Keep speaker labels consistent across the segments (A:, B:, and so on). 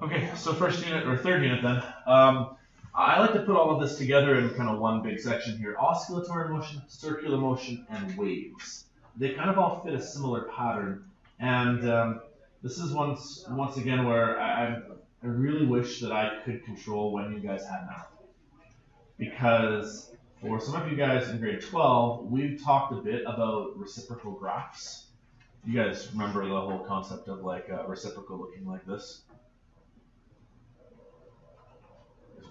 A: Okay, so first unit, or third unit then. I like to put all of this together in kind of one big section here. Oscillatory motion, circular motion, and waves. They kind of all fit a similar pattern. And this is once again where I really wish that I could control when you guys had math. Because for some of you guys in grade 12, we've talked a bit about reciprocal graphs. You guys remember the whole concept of like a reciprocal looking like this?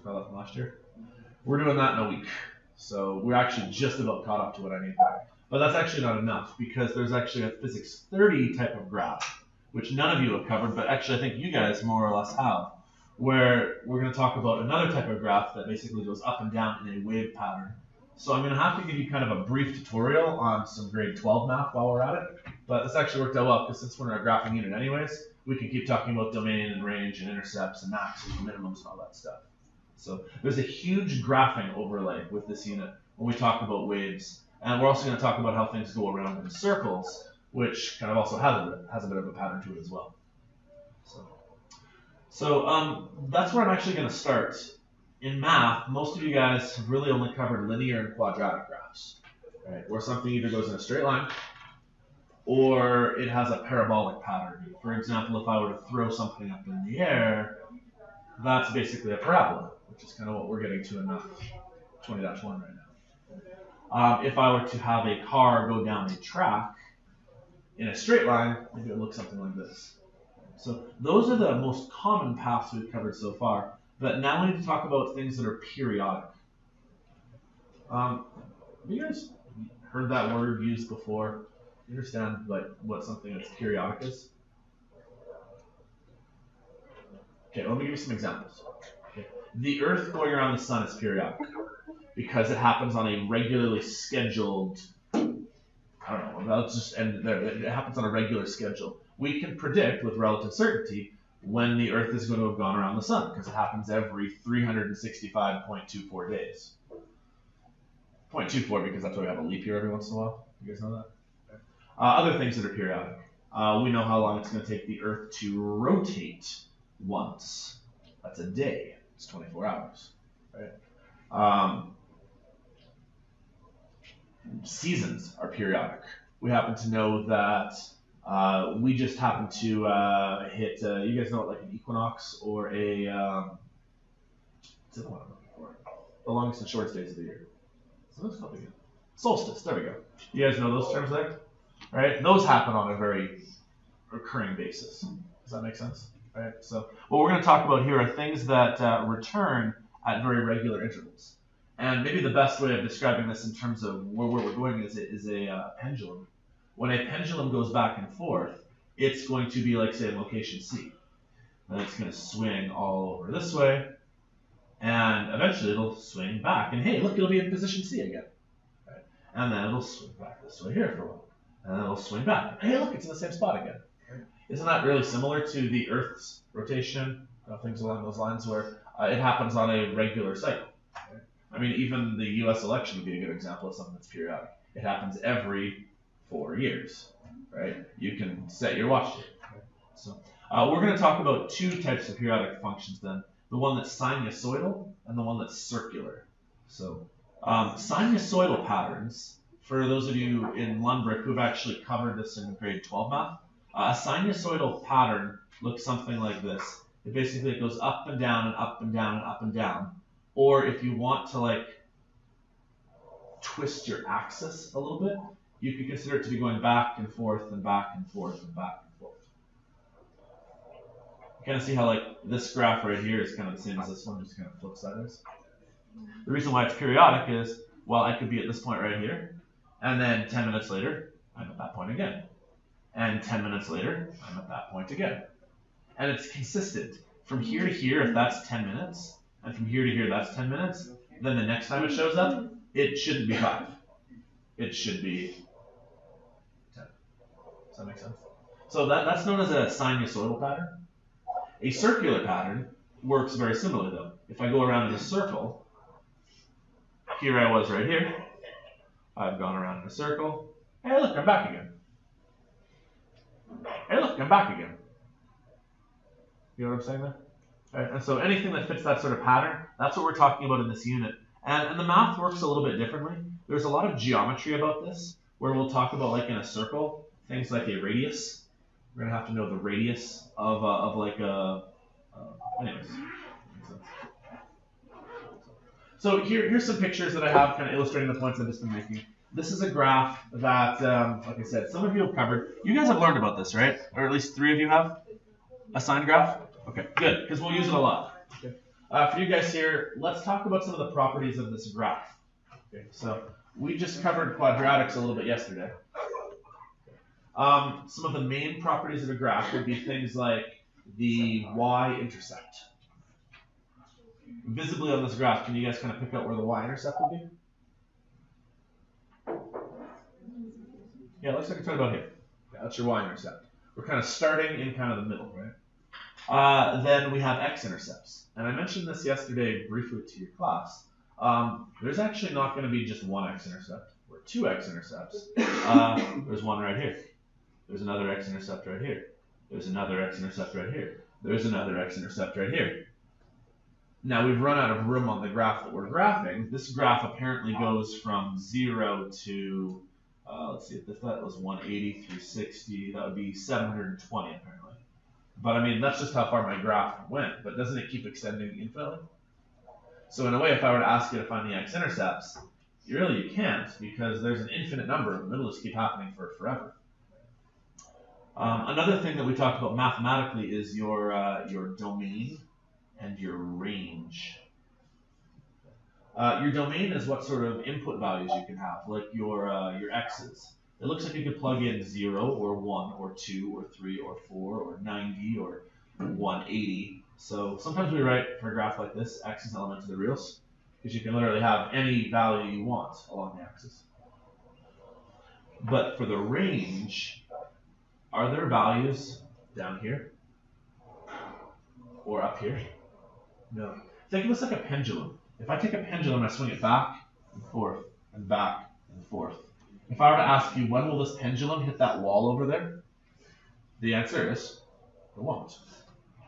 A: From last year. We're doing that in a week. So we're actually just about caught up to what I need back. But that's actually not enough because there's actually a physics 30 type of graph, which none of you have covered, but actually I think you guys more or less have, where we're going to talk about another type of graph that basically goes up and down in a wave pattern. So I'm going to have to give you kind of a brief tutorial on some grade 12 math while we're at it. But this actually worked out well because since we're in our graphing unit anyways, we can keep talking about domain and range and intercepts and maxes and minimums and all that stuff. So there's a huge graphing overlay with this unit when we talk about waves. And we're also going to talk about how things go around in circles, which kind of also has a bit of a pattern to it as well. So that's where I'm actually going to start. In math, most of you guys have really only covered linear and quadratic graphs, right? Where something either goes in a straight line or it has a parabolic pattern. For example, if I were to throw something up in the air, that's basically a parabola, which is kind of what we're getting to in math 20-1 right now. If I were to have a car go down a track in a straight line, maybe it would look something like this. So those are the most common paths we've covered so far. But now we need to talk about things that are periodic. Have you guys heard that word used before? You understand like what something that's periodic is? Okay, let me give you some examples. Okay. The Earth going around the Sun is periodic because it happens on a regularly scheduled, I don't know, let's just end it there. It happens on a regular schedule. We can predict with relative certainty when the Earth is going to have gone around the Sun because it happens every 365.24 days. 0.24 because that's why we have a leap year every once in a while. You guys know that? Okay. Other things that are periodic. We know how long it's going to take the Earth to rotate once. That's a day. It's 24 hours. Right? Seasons are periodic. We happen to know that we just happen to hit, you guys know what like an equinox or a, what's the one I'm looking for? The longest and shortest days of the year. So that's called again. Solstice, there we go. You guys know those terms there? Right? Those happen on a very recurring basis. Does that make sense? Right? So what we're going to talk about here are things that return at very regular intervals. And maybe the best way of describing this in terms of where we're going is a pendulum. When a pendulum goes back and forth, it's going to be like, say, location C. And it's going to swing all over this way, and eventually it'll swing back. And hey, look, it'll be in position C again. Right? And then it'll swing back this way here for a while. And then it'll swing back. And hey, look, it's in the same spot again. Right? Isn't that really similar to the Earth's rotation, things along those lines, where it happens on a regular cycle? Right? I mean, even the U.S. election would be a good example of something that's periodic. It happens every 4 years, right? You can set your watch date. Right? So we're going to talk about two types of periodic functions then. The one that's sinusoidal and the one that's circular. So sinusoidal patterns, for those of you in Lundberg who've actually covered this in grade 12 math, a sinusoidal pattern looks something like this. It basically goes up and down and up and down and up and down. Or if you want to like twist your axis a little bit, you could consider it to be going back and forth and back and forth and back and forth. You kind of see how like this graph right here is kind of the same as this one, just kind of flips sideways. The reason why it's periodic is, well, I could be at this point right here, and then 10 minutes later, I'm at that point again. And 10 minutes later, I'm at that point again. And it's consistent. From here to here, if that's 10 minutes, and from here to here, that's 10 minutes, then the next time it shows up, it shouldn't be 5. It should be 10. Does that make sense? So that's known as a sinusoidal pattern. A circular pattern works very similarly, though. If I go around in a circle, here I was right here. I've gone around in a circle. Hey, look, I'm back again. Hey, look, I'm back again. You know what I'm saying there? Right? And so anything that fits that sort of pattern, that's what we're talking about in this unit. And the math works a little bit differently. There's a lot of geometry about this, where we'll talk about, like in a circle, things like a radius. We're gonna have to know the radius of like a. Anyways. So here's some pictures that I have kind of illustrating the points I've just been making. This is a graph that, like I said, some of you have covered. You guys have learned about this, right? Or at least 3 of you have? A sine graph? Okay, good, because we'll use it a lot. Okay. For you guys here, let's talk about some of the properties of this graph. Okay, so we just covered quadratics a little bit yesterday. Some of the main properties of a graph would be things like the y-intercept. Visibly on this graph, can you guys kind of pick out where the y-intercept would be? Yeah, it looks like it's right about here. Yeah, that's your y-intercept. We're kind of starting in kind of the middle, right? Then we have x-intercepts. And I mentioned this yesterday briefly to your class. There's actually not going to be just one x-intercept or 2 x-intercepts. There's one right here. There's another x-intercept right here. There's another x-intercept right here. There's another x-intercept right here. Now we've run out of room on the graph that we're graphing. This graph apparently goes from 0 to, let's see, if that was 180 through 60, that would be 720 apparently. But I mean, that's just how far my graph went, but doesn't it keep extending infinitely? So in a way, if I were to ask you to find the x-intercepts, you can't, because there's an infinite number, and it'll just keep happening for forever. Another thing that we talked about mathematically is your domain and your range. Your domain is what sort of input values you can have, like your x's. It looks like you could plug in 0 or 1 or 2 or 3 or 4 or 90 or 180. So sometimes we write for a graph like this, x is an element of the reals, because you can literally have any value you want along the axis. But for the range, are there values down here or up here? No. Think of this like a pendulum. If I take a pendulum and I swing it back and forth and back and forth, if I were to ask you, when will this pendulum hit that wall over there? The answer is, it won't.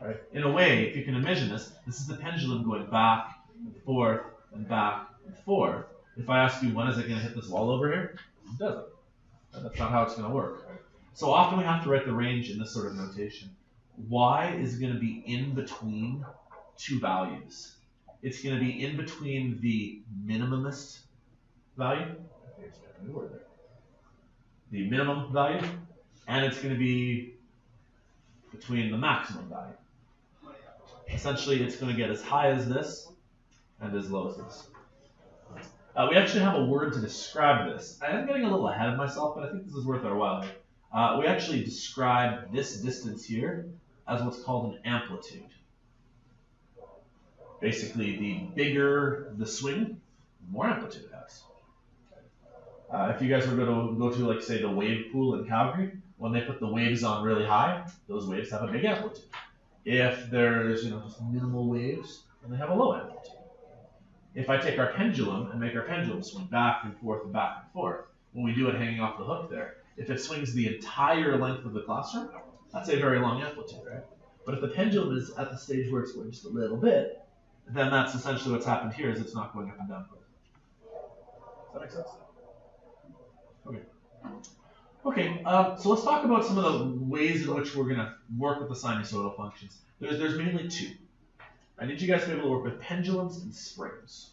A: Right? In a way, if you can envision this, this is the pendulum going back and forth and back and forth. If I ask you, when is it going to hit this wall over here? It doesn't. That's not how it's going to work. Right? So often we have to write the range in this sort of notation. Y is going to be in between 2 values. It's going to be in between the minimumist value, the minimum value, and it's going to be between the maximum value. Essentially, it's going to get as high as this and as low as this. We actually have a word to describe this. I am getting a little ahead of myself, but I think this is worth our while. We actually describe this distance here as what's called an amplitude. Basically, the bigger the swing, the more amplitude it has. If you guys were going to go to, like, say, the wave pool in Calgary, when they put the waves on really high, those waves have a big amplitude. If there's, just minimal waves, then they have a low amplitude. If I take our pendulum and make our pendulum swing back and forth and back and forth, when we do it hanging off the hook there, if it swings the entire length of the classroom, that's a very long amplitude, right? But if the pendulum is at the stage where it's going just a little bit, then that's essentially what's happened here, is it's not going up and down. Does that make sense? Okay. Okay, so let's talk about some of the ways in which we're going to work with the sinusoidal functions. There's mainly 2. I need you guys to be able to work with pendulums and springs.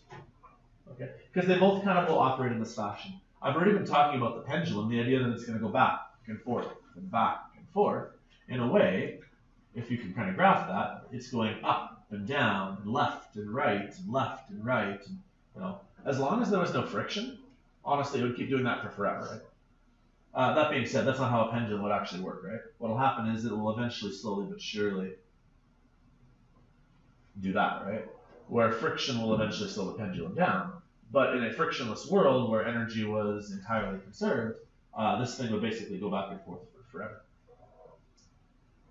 A: Okay? Because they both kind of will operate in this fashion. I've already been talking about the pendulum, the idea that it's going to go back and forth and back and forth. In a way, if you can kind of graph that, it's going up and down and left and right and left and right. And, as long as there was no friction, honestly, it would keep doing that for forever, right? That being said, that's not how a pendulum would actually work, right? What will happen is it will eventually, slowly but surely, do that, right? Where friction will eventually slow the pendulum down. But in a frictionless world where energy was entirely conserved, this thing would basically go back and forth for forever.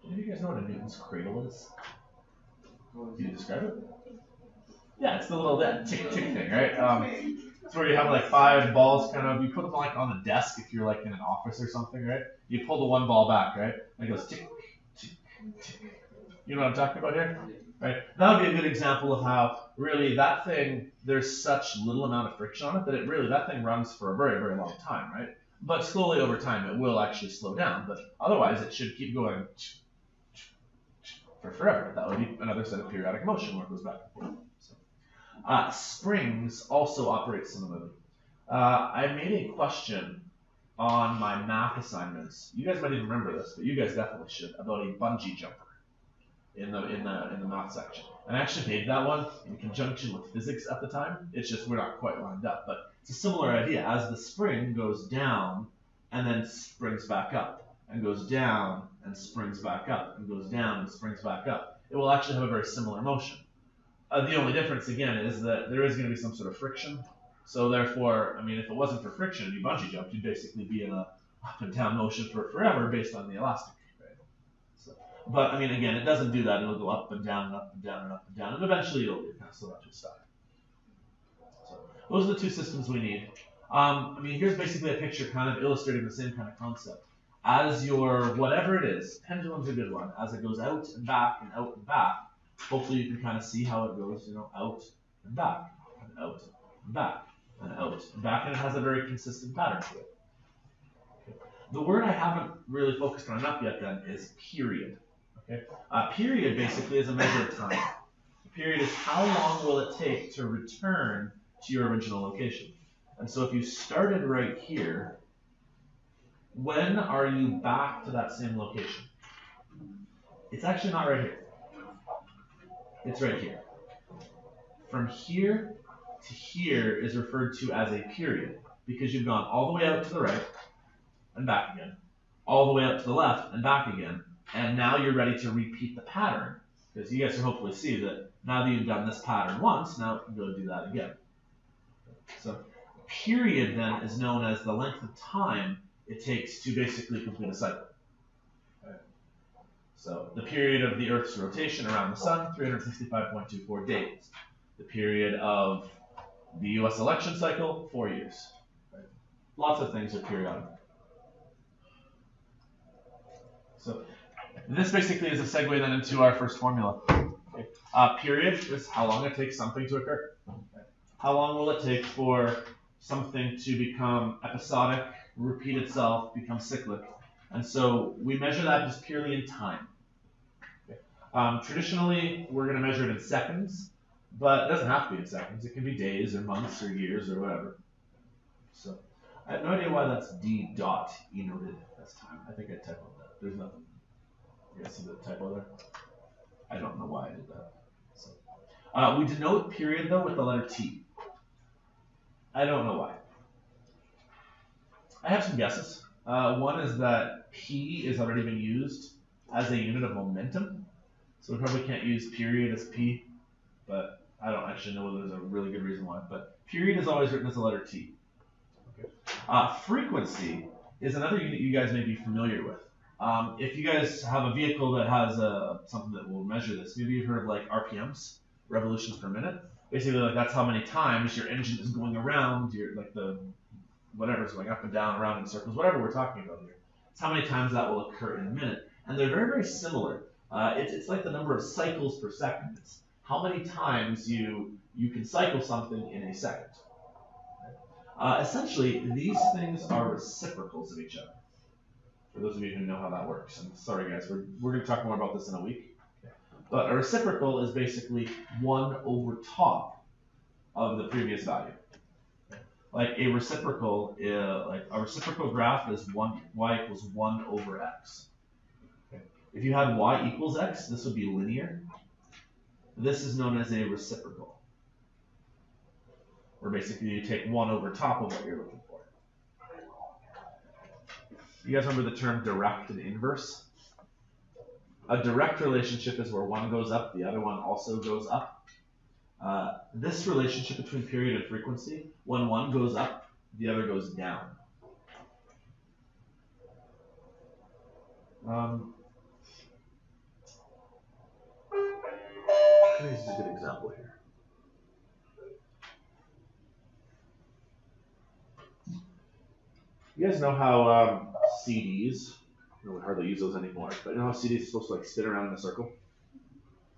A: Do any of you guys know what a Newton's cradle is? Can you describe it? Yeah, it's the little tick thing, right? It's where you have like 5 balls kind of, you put them like on the desk if you're like in an office or something, right? You pull the one ball back, right? And it goes tick, tick, tick. You know what I'm talking about here? Right? That would be a good example of how really that thing, there's such little amount of friction on it that it really, that thing runs for a very, very long time, right? But slowly over time it will actually slow down, but otherwise it should keep going for forever. That would be another set of periodic motion where it goes back and forth. So, springs also operate similarly. I made a question on my math assignments. You guys might even remember this, but you guys definitely should, about a bungee jumper in the math section. And I actually made that one in conjunction with physics at the time. It's just we're not quite lined up, but it's a similar idea. As the spring goes down and then springs back up, and goes down and springs back up, and goes down and springs back up, it will actually have a very similar motion. The only difference again is that there is going to be some sort of friction. So therefore, I mean, if it wasn't for friction and you bungee jumped, you'd basically be in a up and down motion for forever based on the elastic. But I mean, again, it doesn't do that. It'll go up and down and up and down and up and down, and eventually it'll kind of slow down to a stop. So those are the two systems we need. I mean, here's basically a picture kind of illustrating the same kind of concept. As your, whatever it is, pendulum's a good one. As it goes out and back and out and back, hopefully you can kind of see how it goes, you know, out and back and out and back and out and back, and it has a very consistent pattern to it. Okay. The word I haven't really focused on enough yet then is period. Okay. Period basically is a measure of time. The period is how long will it take to return to your original location. And so if you started right here, when are you back to that same location? It's actually not right here. It's right here. From here to here is referred to as a period because you've gone all the way out to the right and back again, all the way out to the left and back again, and now you're ready to repeat the pattern, because you guys can hopefully see that now that you've done this pattern once, now you can go do that again. So period then is known as the length of time it takes to basically complete a cycle. Okay. So the period of the Earth's rotation around the sun, 365.24 days. The period of the US election cycle, 4 years. Right. Lots of things are periodic. So this basically is a segue then into our first formula. Okay. Period is how long it takes something to occur. Okay. How long will it take for something to become episodic, repeat itself, become cyclic? And so we measure that just purely in time. Okay. Traditionally, we're going to measure it in seconds, but it doesn't have to be in seconds. It can be days or months or years or whatever. So I have no idea why that's D dot denoted this time. I think I typoed that. There's nothing. You guys see the typo there? I don't know why I did that. So, we denote period though with the letter T. I don't know why. I have some guesses. One is that P is already been used as a unit of momentum, so we probably can't use period as P, but I don't actually know whether there's a really good reason why. But period is always written as the letter T. Okay. Frequency is another unit you guys may be familiar with. If you guys have a vehicle that has something that will measure this, maybe you've heard of like RPMs, revolutions per minute. Basically, like that's how many times your engine is going around, your like the whatever's going up and down, around in circles, whatever we're talking about here. It's how many times that will occur in a minute, and they're very, very similar. It's like the number of cycles per second. It's how many times you can cycle something in a second. Essentially, these things are reciprocals of each other. For those of you who know how that works, and sorry guys, we're going to talk more about this in a week. Okay. But a reciprocal is basically 1 over top of the previous value. Okay. Like a reciprocal graph is y equals 1 over x. Okay. If you had y equals x, this would be linear. This is known as a reciprocal, where basically you take 1 over top of what you're looking for. You guys remember the term direct and inverse? A direct relationship is where one goes up, the other one also goes up. This relationship between period and frequency, when one goes up, the other goes down. This is a good example here. You guys know how CDs, we hardly use those anymore, but you know how CDs are supposed to like spin around in a circle?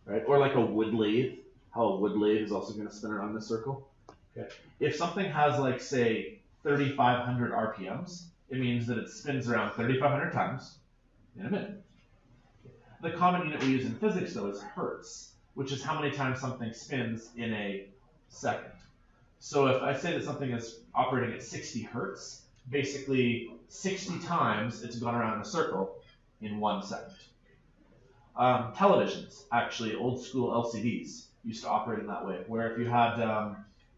A: right? Or like a wood lathe, how a wood lathe is also going to spin around in a circle. Okay. If something has like say 3,500 RPMs, it means that it spins around 3,500 times in a minute. The common unit we use in physics though is hertz, which is how many times something spins in a second. So if I say that something is operating at 60 hertz, basically 60 times it's gone around in a circle in 1 second. Televisions, actually old school LCDs, used to operate in that way, where if you had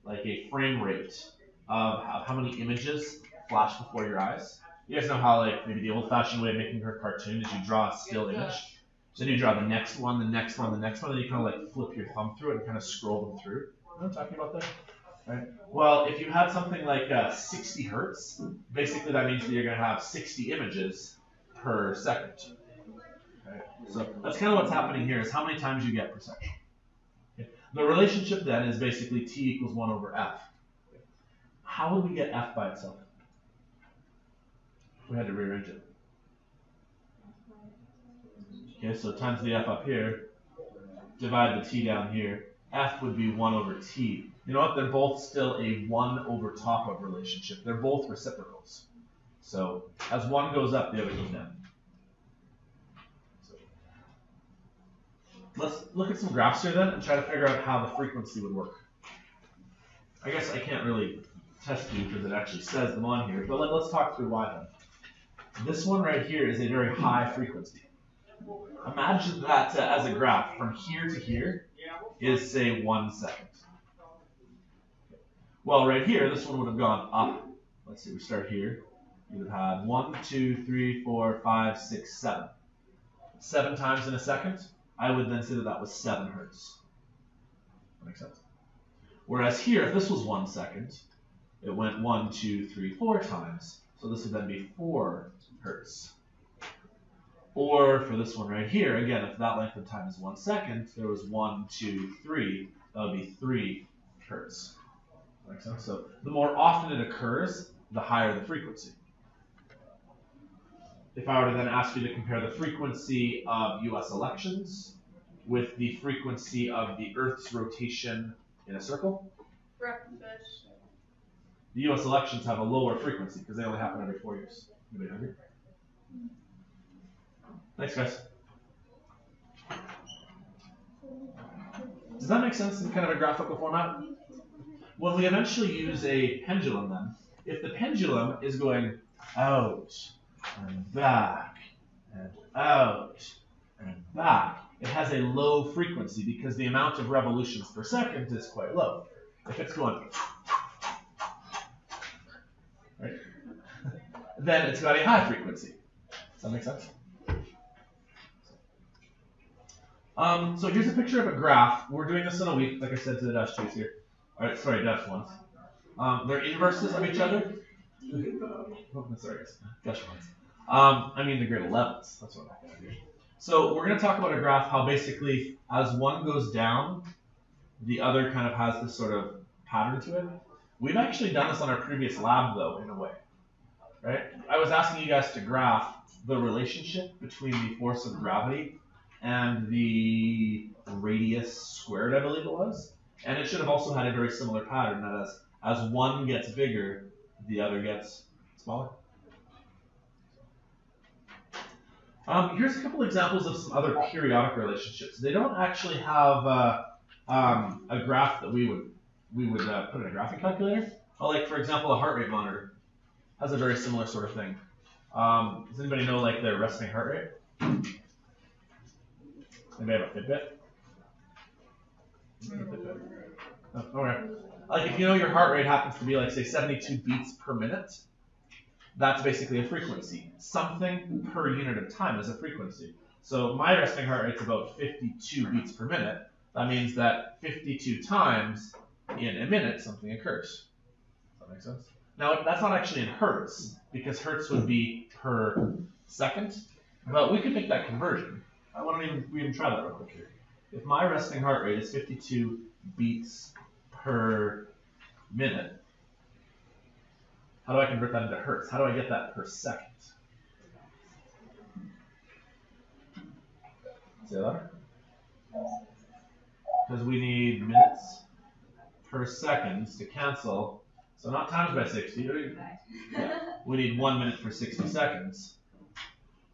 A: like a frame rate of how many images flash before your eyes. You guys know how like maybe the old-fashioned way of making a cartoon is you draw a still image, then you draw the next one, the next one, the next one, and you kind of like flip your thumb through it and kind of scroll them through. You know what I'm talking about there? Right. Well, if you had something like 60 hertz, basically that means that you're going to have 60 images per second. Okay. So that's kind of what's happening here is how many times you get per second. Okay. The relationship then is basically t equals 1 over f. How would we get f by itself? We had to rearrange it. Okay, so times the f up here, divide the t down here. F would be 1 over t. You know what? They're both still a 1 over top of relationship. They're both reciprocals. So as one goes up, the other goes down. So let's look at some graphs here then and try to figure out how the frequency would work. I guess I can't really test you because it actually says them on here, but let's talk through why then. This one right here is a very high frequency. Imagine that as a graph from here to here is say 1 second. Well, right here, this one would have gone up. Let's see, we start here. You would have had 1, 2, 3, 4, 5, 6, 7. 7 times in a second, I would then say that that was 7 hertz. That makes sense? Whereas here, if this was 1 second, it went 1, 2, 3, 4 times. So this would then be 4 hertz. Or for this one right here, again, if that length of time is 1 second, there was 1, 2, 3, that would be 3 hertz. That makes sense? So the more often it occurs, the higher the frequency. If I were to then ask you to compare the frequency of US elections with the frequency of the Earth's rotation in a circle,
B: breakfast.
A: The US elections have a lower frequency because they only happen every 4 years. Anybody hungry? Thanks, guys. Does that make sense in kind of a graphical format? When we eventually use a pendulum then, if the pendulum is going out and back and out and back, it has a low frequency because the amount of revolutions per second is quite low. If it's going right, then it's got a high frequency. Does that make sense? So here's a picture of a graph. We're doing this in a week, like I said to the Dash 2s here. All right, sorry, Dash 1s. They're inverses of each other. Oh, sorry, guys. Dash 1s. I mean the grade 11s. That's what I'm going to do. So we're going to talk about a graph, how basically as one goes down, the other kind of has this sort of pattern to it. We've actually done this on our previous lab, though, in a way. Right? I was asking you guys to graph the relationship between the force of gravity and the radius squared, I believe it was. And it should have also had a very similar pattern that as one gets bigger, the other gets smaller. Here's a couple examples of some other periodic relationships. They don't actually have a graph that we would put in a graphing calculator. But like, for example, a heart rate monitor has a very similar sort of thing. Does anybody know like their resting heart rate? Anybody have a Fitbit? Oh, okay. Like if you know your heart rate happens to be like say 72 beats per minute, that's basically a frequency. Something per unit of time is a frequency. So my resting heart rate's about 52 beats per minute. That means that 52 times in a minute something occurs. Does that make sense? Now that's not actually in hertz because hertz would be per second, but we could make that conversion. I want to even try that real quick here. If my resting heart rate is 52 beats per minute, how do I convert that into hertz? How do I get that per second? Say that. because we need minutes per second to cancel. So not times by 60. Yeah, we need 1 minute for 60 seconds.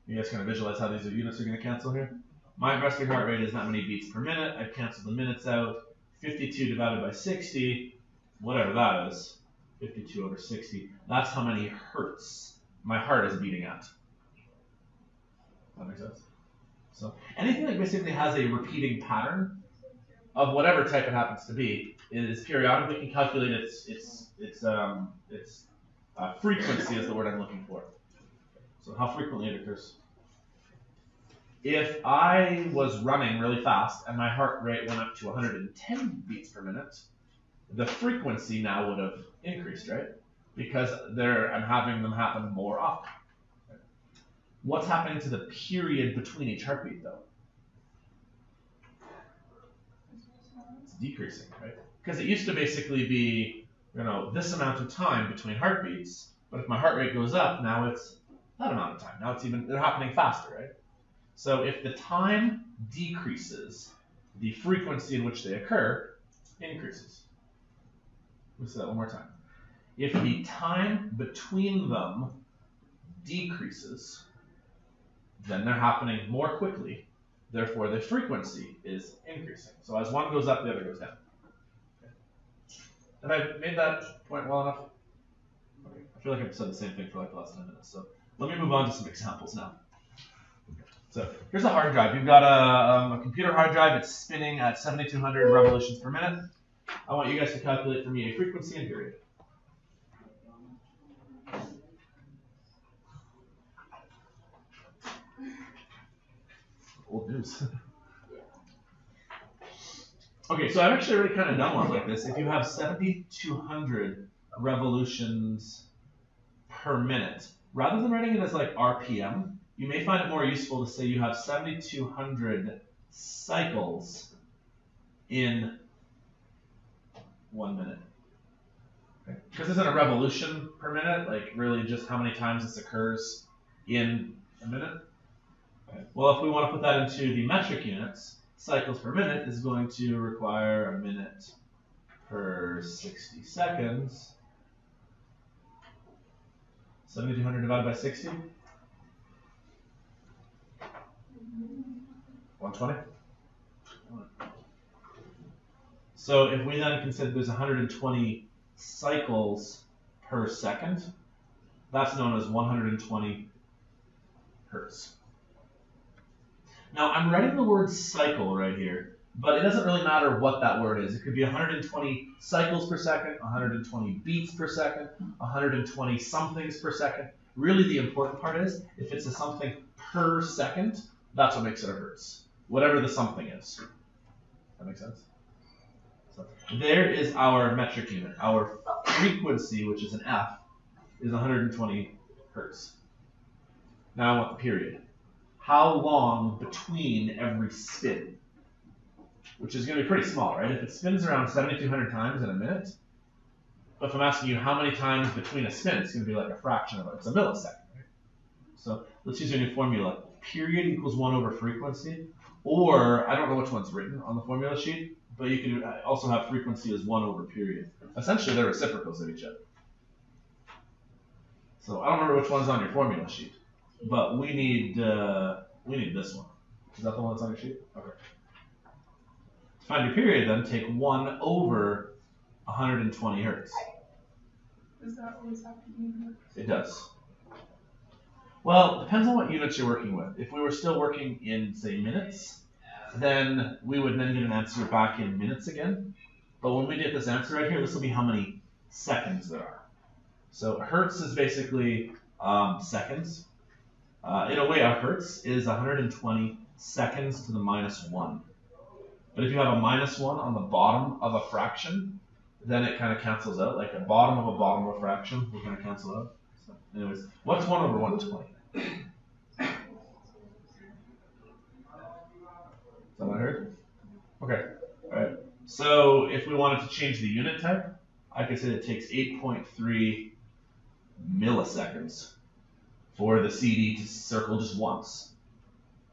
A: You guys kind of visualize how these units are going to cancel here? My resting heart rate is that many beats per minute. I've canceled the minutes out. 52 divided by 60, whatever that is, 52 over 60. That's how many hertz my heart is beating at. Does that make sense? So anything that basically has a repeating pattern of whatever type it happens to be is periodic. We can calculate its frequency is the word I'm looking for. So how frequently it occurs. If I was running really fast and my heart rate went up to 110 beats per minute, the frequency now would have increased, right? Because I'm having them happen more often. What's happening to the period between each heartbeat, though? It's decreasing, right? Because it used to basically be, this amount of time between heartbeats, but if my heart rate goes up, now it's that amount of time. Now they're happening faster, right? So if the time decreases, the frequency in which they occur increases. Let's say that one more time. If the time between them decreases, then they're happening more quickly. Therefore, the frequency is increasing. So as one goes up, the other goes down. Okay. Have I made that point well enough? Okay. I feel like I've said the same thing for like the last 10 minutes. So let me move on to some examples now. So here's a hard drive. You've got a computer hard drive. It's spinning at 7,200 revolutions per minute. I want you guys to calculate for me a frequency and period. Old news. Okay, so I've actually already kind of done one like this. If you have 7,200 revolutions per minute, rather than writing it as like RPM, you may find it more useful to say you have 7,200 cycles in 1 minute. Okay. Because isn't a revolution per minute like really just how many times this occurs in a minute? Okay. Well, if we want to put that into the metric units, cycles per minute is going to require a minute per 60 seconds. 7,200 divided by 60? 120? So if we then consider there's 120 cycles per second, that's known as 120 hertz. Now I'm writing the word cycle right here, but it doesn't really matter what that word is. It could be 120 cycles per second, 120 beats per second, 120 somethings per second. Really the important part is if it's a something per second, that's what makes it a hertz. Whatever the something is. That makes sense? So there is our metric unit. Our frequency, which is an F, is 120 hertz. Now I want the period. How long between every spin? Which is going to be pretty small, right? If it spins around 7,200 times in a minute, but if I'm asking you how many times between a spin, it's going to be like a fraction of it. It's a millisecond, right? So let's use a new formula. Period equals 1 over frequency. Or, I don't know which one's written on the formula sheet, but you can also have frequency as 1 over period. Essentially, they're reciprocals of each other. So I don't remember which one's on your formula sheet, but we need this one. Is that the one that's on your sheet? Okay. To find your period, then, take 1 over 120 hertz.
B: Does that always have to be in hertz?
A: It does. Well, it depends on what units you're working with. If we were still working in, say, minutes, then we would then get an answer back in minutes again. But when we get this answer right here, this will be how many seconds there are. So hertz is basically seconds. In a way, a hertz is 120 seconds to the minus 1. But if you have a minus 1 on the bottom of a fraction, then it kind of cancels out. Like a bottom of a fraction will kind of cancel out. So anyways, what's 1 over 120? Is that what I heard? Okay. All right. So if we wanted to change the unit type, I could say it takes 8.3 milliseconds for the CD to circle just once.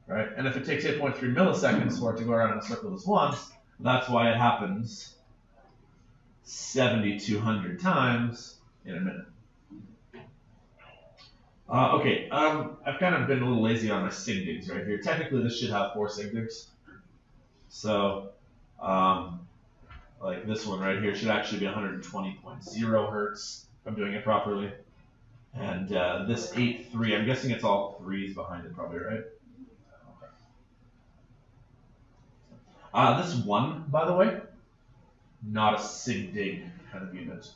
A: Right? And if it takes 8.3 milliseconds for it to go around in a circle just once, That's why it happens 7,200 times in a minute. Okay, I've kind of been a little lazy on my sig digs right here. Technically, this should have 4 sig digs. So, like this one right here should actually be 120.0 hertz if I'm doing it properly. And this 8.3, I'm guessing it's all 3s behind it probably, right? Okay. This 1, by the way, not a sig dig kind of unit.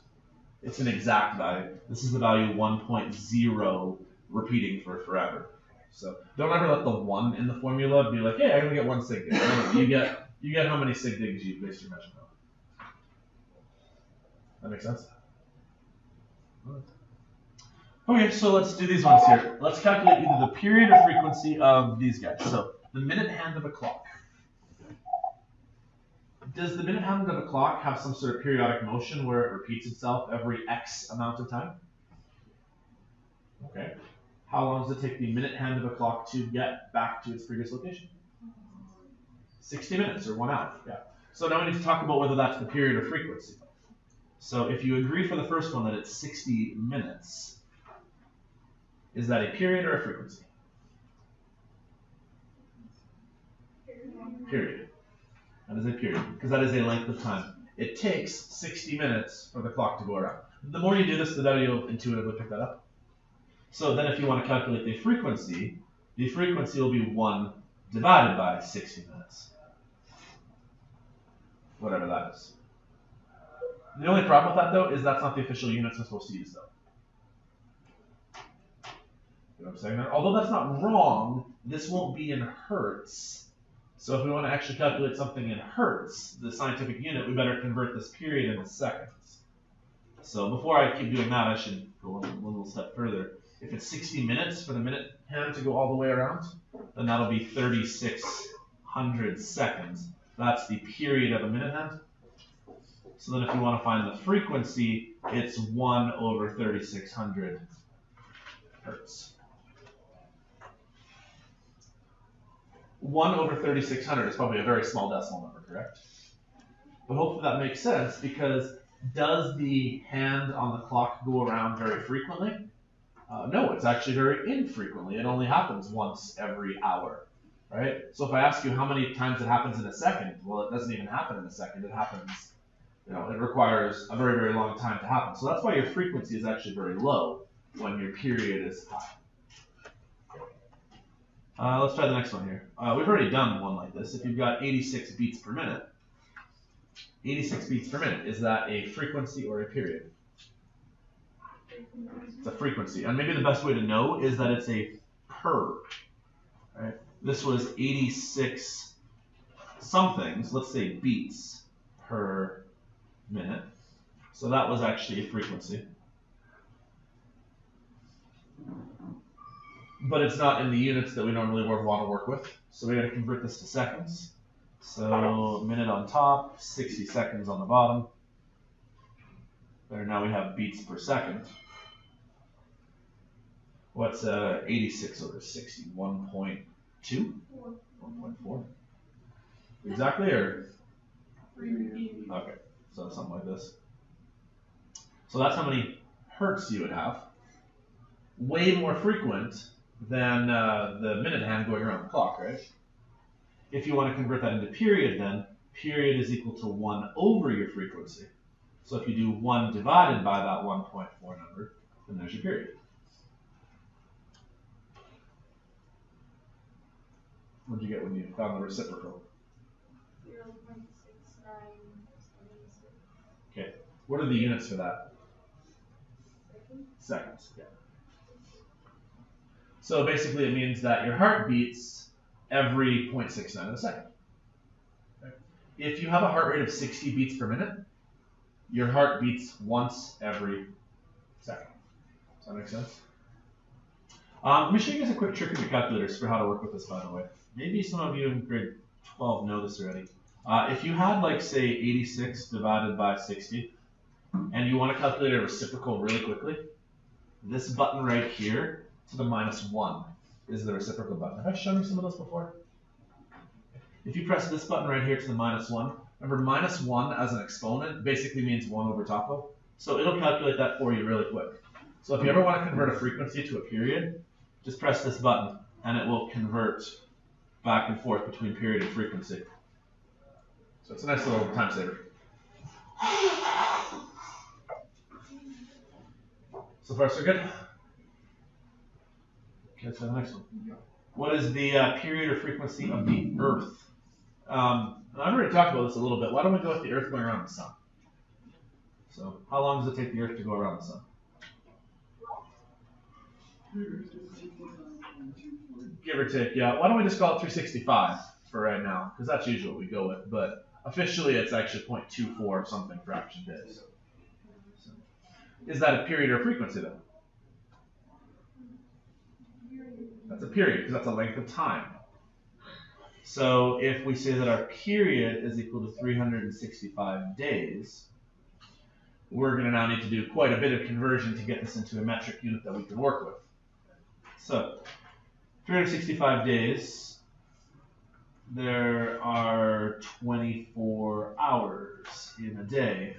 A: It's an exact value. This is the value 1.0 repeating for forever. So don't ever let the 1 in the formula be like, hey, I'm gonna get 1 sig dig. No, you get how many sig digs you based your measurement on. That makes sense? Okay, so let's do these ones here. Let's calculate either the period or frequency of these guys. So the minute hand of a clock. Does the minute hand of a clock have some sort of periodic motion where it repeats itself every X amount of time? Okay. How long does it take the minute hand of a clock to get back to its previous location? 60 minutes or 1 hour. Yeah. So now we need to talk about whether that's the period or frequency. So if you agree for the first one that it's 60 minutes, is that a period or a frequency? Period. That is a period, because that is a length of time. It takes 60 minutes for the clock to go around. The more you do this, the better you'll intuitively pick that up. So then if you want to calculate the frequency will be 1 divided by 60 minutes. Whatever that is. The only problem with that, though, is that's not the official units I'm supposed to use, though. You know what I'm saying there? Although that's not wrong, this won't be in hertz. So if we want to actually calculate something in hertz, the scientific unit, we better convert this period into seconds. So before I keep doing that, I should go one little step further. If it's 60 minutes for the minute hand to go all the way around, then that'll be 3,600 seconds. That's the period of a minute hand. So then if you want to find the frequency, it's 1 over 3,600 hertz. 1 over 3,600 is probably a very small decimal number, correct? But hopefully that makes sense, because does the hand on the clock go around very frequently? No, it's actually very infrequently. It only happens once every hour, right? So if I ask you how many times it happens in a second, well, it doesn't even happen in a second. It happens, it requires a very, very long time to happen. So that's why your frequency is actually very low when your period is high. Let's try the next one here. We've already done one like this. If you've got 86 beats per minute, 86 beats per minute, is that a frequency or a period? It's a frequency. And maybe the best way to know is that it's a per. Right? This was 86 somethings, let's say beats per minute. So that was actually a frequency. But it's not in the units that we normally want to work with. So we got to convert this to seconds. So minute on top, 60 seconds on the bottom. There, now we have beats per second. What's 86 over 60? 1.2? 1.4? Exactly, or? Okay, so something like this. So that's how many hertz you would have. Way more frequent than the minute hand going around the clock, right? If you want to convert that into period, then period is equal to 1 over your frequency. So if you do 1 divided by that 1.4 number, then there's your period. What did you get when you found the reciprocal? 0.6976. Okay. What are the units for that? Seconds. Yeah. So basically it means that your heart beats every 0.69 of a second. Okay. If you have a heart rate of 60 beats per minute, your heart beats once every second. Does that make sense? Let me show you guys a quick trick with the calculators for how to work with this, by the way. Maybe some of you in grade 12 know this already. If you had, like, say, 86 divided by 60, and you want to calculate a reciprocal really quickly, this button right here to the -1 is the reciprocal button. Have I shown you some of those before? If you press this button right here to the -1, Remember, -1 as an exponent basically means 1 over top of. So it'll calculate that for you really quick. So if you ever want to convert a frequency to a period, just press this button, and it will convert back and forth between period and frequency. So it's a nice little time saver. So far, so good? Okay, let's go to the next one. What is the period or frequency of the Earth? I've already talked about this a little bit. Why don't we go with the Earth going around the Sun? So how long does it take the Earth to go around the Sun? Give or take, yeah. Why don't we just call it 365 for right now? Because that's usually what we go with. But officially, it's actually 0.24 something fraction days. So, is that a period or a frequency, though? That's a period, because that's a length of time. So if we say that our period is equal to 365 days, we're going to now need to do quite a bit of conversion to get this into a metric unit that we can work with. So 365 days, there are 24 hours in a day.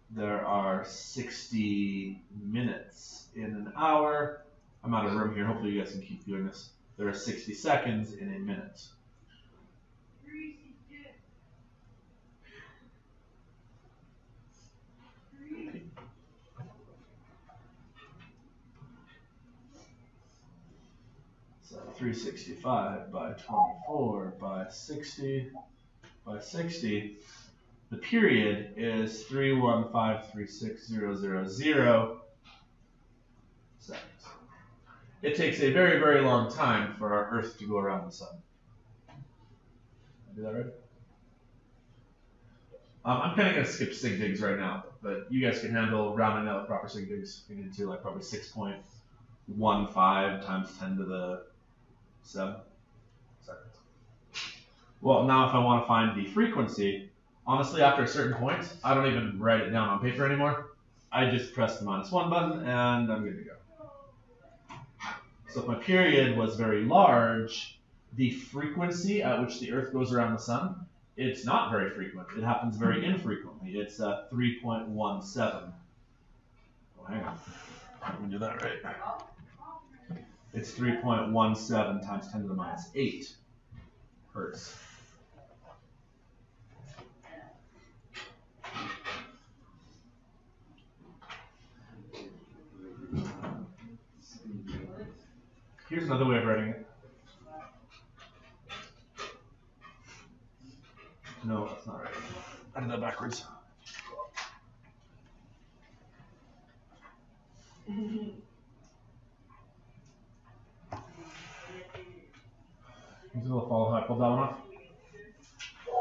A: There are 60 minutes in an hour. I'm out of room here. Hopefully you guys can keep doing this. There are 60 seconds in a minute. So 365 by 24 by 60 by 60. The period is 31536,000 seconds. It takes a very, very long time for our Earth to go around the Sun. Did I do that right? I'm kind of going to skip sig digs right now, but you guys can handle rounding out with proper sig digs. We need to like probably 6.15 times 10 to the 7 seconds. Well, now if I want to find the frequency, honestly, after a certain point, I don't even write it down on paper anymore. I just press the -1 button, and I'm good to go. So if my period was very large, the frequency at which the Earth goes around the Sun, it's not very frequent. It happens very infrequently. It's 3.17. Oh, hang on. Let me do that right. It's 3.17 times 10 to the -8 hertz. Here's another way of writing it. No, that's not right. I did that backwards. Here's a little follow how I pulled that one off.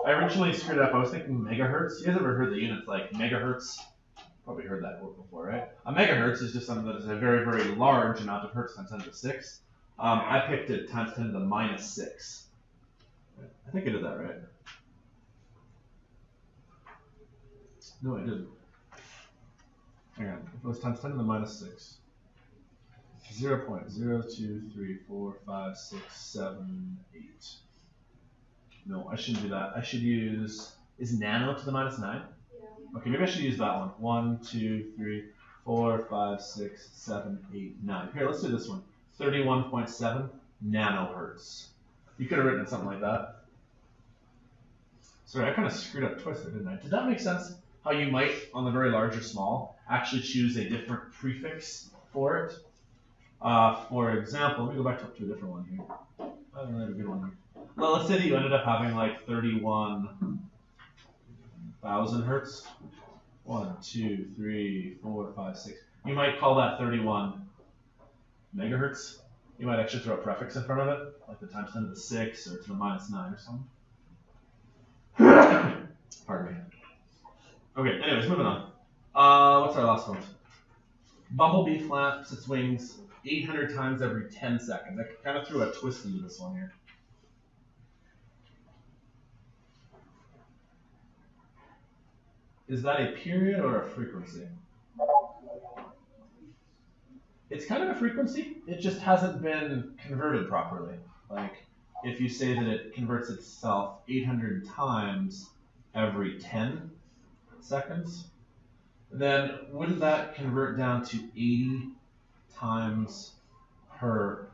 A: I originally screwed up. I was thinking megahertz. You guys ever heard the units like megahertz? Probably heard that word before, right? A megahertz is just something that is a very, very large amount of hertz times 10 to the 6. I picked it times 10 to the -6. I think I did that right. No, I didn't. Hang on. If it was times 10 to the -6. 0.0234567 No, I shouldn't do that. I should use, is nano to the -9? Yeah. Okay, maybe I should use that one. 1, 2, 3, 4, 5, 6, 7, 8, 9. Here, let's do this one. 31.7 nanohertz. You could have written it something like that. Sorry, I kind of screwed up twice there, didn't I? Did that make sense? How you might, on the very large or small, actually choose a different prefix for it. For example, let me go back to a different one here. I don't have a good one here. Well, let's say that you ended up having like 31,000 hertz. 1, 2, 3, 4, 5, 6. You might call that 31 megahertz. You might actually throw a prefix in front of it, like the times 10 to the 6 or to the -9 or something. Pardon me. Okay, anyways, moving on. What's our last one? Bumblebee flaps its wings 800 times every 10 seconds. I kind of threw a twist into this one here. Is that a period or a frequency? It's kind of a frequency. It just hasn't been converted properly. Like, if you say that it converts itself 800 times every 10 seconds, then wouldn't that convert down to 80 times per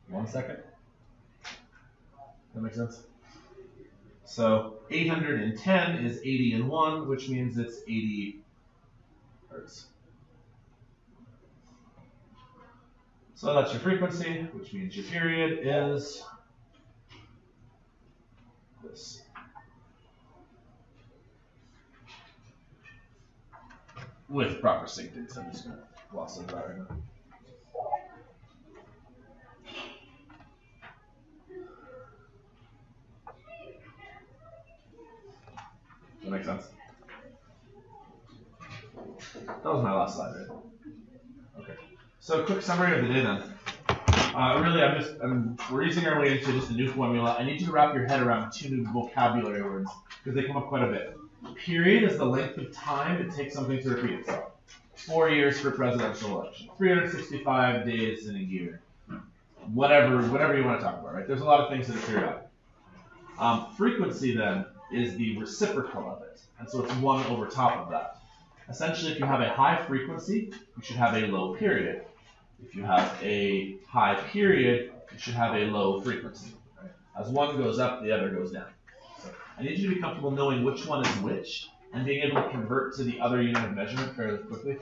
A: 1 second? That makes sense? So 810 is 80 in 1, which means it's 80 hertz. So that's your frequency, which means your period is this. With proper sync dates, I'm just going to gloss over that right now. Does that make sense? That was my last slide, right? Okay. So, quick summary of the day then. Really, we're easing our way into just a new formula. I need you to wrap your head around 2 new vocabulary words because they come up quite a bit. Period is the length of time it takes something to repeat itself. 4 years for a presidential election. 365 days in a year. Whatever you want to talk about, right? There's a lot of things that are periodic. Frequency then is the reciprocal of it, and so it's 1 over top of that. Essentially, if you have a high frequency, you should have a low period. If you have a high period, you should have a low frequency. Right? As one goes up, the other goes down. So I need you to be comfortable knowing which one is which and being able to convert to the other unit of measurement fairly quickly.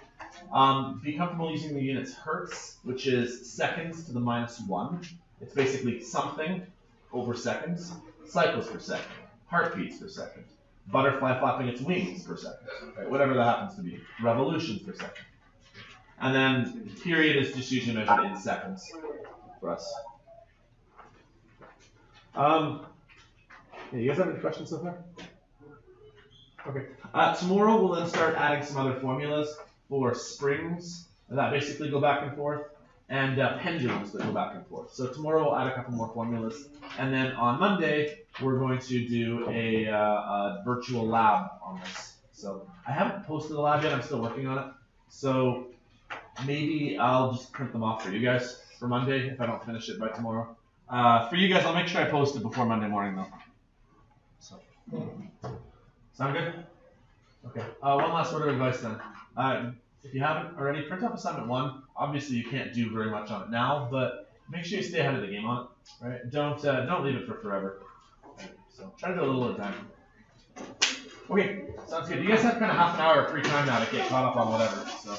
A: Be comfortable using the units hertz, which is seconds to the -1. It's basically something over seconds. Cycles per second. Heartbeats per second. Butterfly flapping its wings per second. Right? Whatever that happens to be. Revolutions per second. And then period is just usually measured in seconds for us. Yeah, you guys have any questions so far? Okay. Tomorrow we'll then start adding some other formulas for springs that basically go back and forth, and pendulums that go back and forth. So tomorrow we'll add a couple more formulas, and then on Monday we're going to do a virtual lab on this. So I haven't posted the lab yet. I'm still working on it. So maybe I'll just print them off for you guys for Monday if I don't finish it by tomorrow. For you guys, I'll make sure I post it before Monday morning though. So, sound good? Okay. One last word of advice then. If you haven't already, print off assignment 1. Obviously, you can't do very much on it now, but make sure you stay ahead of the game on it. Right? Don't leave it for forever. So try to do a little at a time. Okay, sounds good. You guys have kind of half an hour of free time now to get caught up on whatever. So.